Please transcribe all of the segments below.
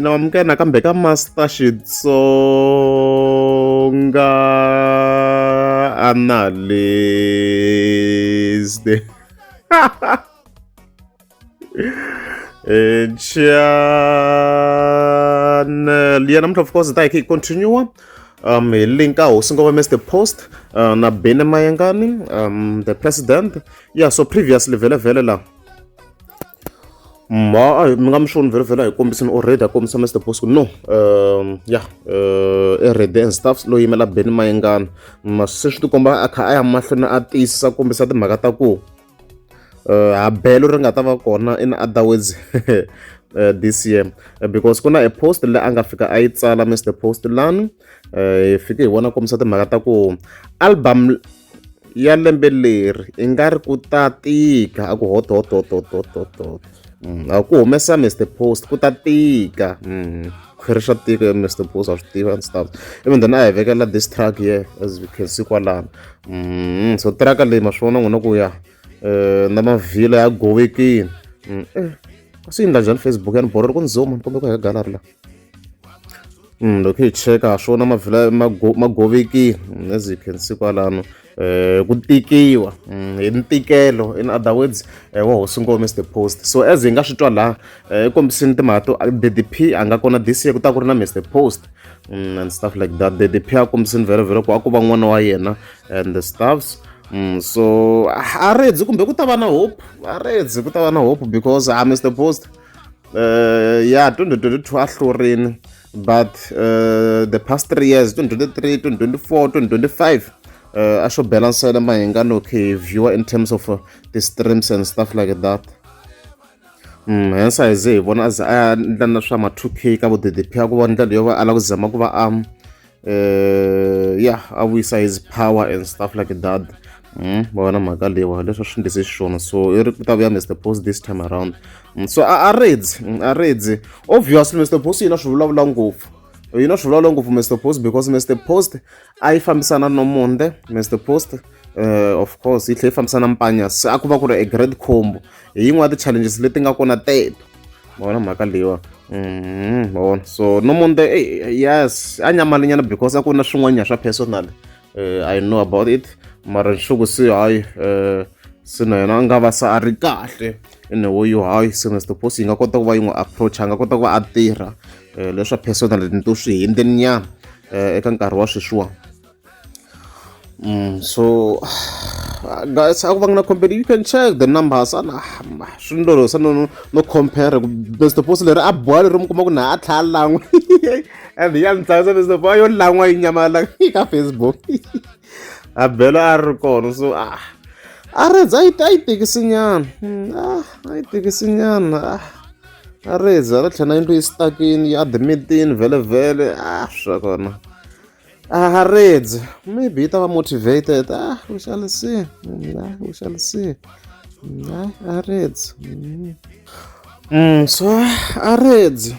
nawamkela kambe ka Master Xitsonga analyst. Channel ya namuntlha of course ta hi continue hi link a hosi ngoma Mr Post na Benny Mayengani the president. Yeah, so previously vele la mi nga mi sure vele hi kombisini already a kombisa Mr Post no ready and stuff lo yimela Benny Mayengani se swi tikomba a kha a ya mahlweni a tiyisisa kombisa timhaka ta ku a belo ri nga ta va kona in other words this year because kuna a post leyi a nga fika a yi tsala Mr Post lani hi fike hi vona kombisa timhaka ta ku album ya lembe leri i nga ri ku ta tika a ku hot a ku humesa Mr Post ku ta tika khwiri xa tika Mr Post a swi tiva and stuff even then a hi vekela this track here as we can see kwalano so track leyi ma swi vona n'wina ku ya na mavhila ya govekini swi endla njhani Facebook yani borero ku ndzoma kumbe ku heka gallery la loko hi cheka swona mavhila ma govekini as you can see kwalano ku tikiwa hi ntikelo in other words wa hosi ngoma Mr Post. So as hi nga swi twa la kombisini timhaka to DDP a nga kona this year ku ta ku ri na Mr Post and stuff like that. DDP a kombisini vele ku a ku va n'wana wa yena and the stuffs so a redzi kumbe ku ta va na hope because Mr Post 2022 a hlurile but the past 3 years 2023 2024 2025 a sho balancela Mayengani okay viewer in terms of the streams and stuff like that. Hence I say vona as a ndla na swa ma 2K ka vo DDP a ku va ndlela yo va ala ku zama ku va a wisa his power and stuff like that. Bona mhaka lewa leswi swi ndlise xiswona so i ri ku ta vuya Mr Post this time around. So a redzi obviously Mr Post yina swi vulavula ngopfu Mr Post because Mr Post a yi fambisana no monde Mr Post of course yi tlhe yi fambisana mpanya se a ku va ku ri a great combo hi yin'wana ya ti-challenges leti nga kona teto bona mhaka leyiwa bona so no monde yes a nyamalinyana because a ku na swin'wanyana swa personal I know about it mara nxuku se hayi se na yena a nga va sa a ri kahle ene wo yo hayi se Mr Post yi nga kota ku va yi n'wi approach a nga kota ku va a tirha leswa personal ni to swi hindzeni nyana eka nkarhi wa sweswiwa so guys a ku va na compare you can check the numbers ana swi ndolo sa no compare Mr Post leri a boha leri mi kuma ku na a tlha langwe and ya ntsasa Mr Post yo langwa yi nyamala ka Facebook a belo a ri kona so a redzi a yi tikisinyana a redzi a ri tlhela na yindlu yi stakini ya admitini vele swa kona a redzi maybe yi ta va motivated we shall see a redzi so a redzi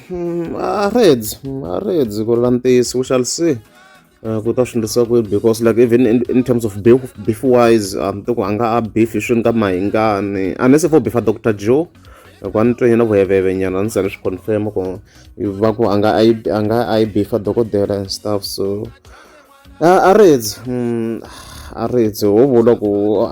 ku lantisi we shall see ku ta swi ndlisa ku because like even in terms of beef wise ku anga a beef swi nga Mayengani unless for beef Dr Joe kwani twe yena vuheveve nyana ni sale swi confirm ku va ku anga ai beef dokodela and stuff so a redzi wo vula ku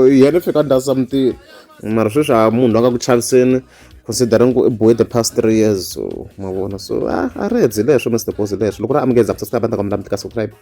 yena fika nda something mara sweswi a munhu a nga ku chaviseni considering ku i boy the past 3 years so ma vona so a redzi leswo Mr Post leswo loko ri amukeza ku subscribe ta komba mi tika subscribe.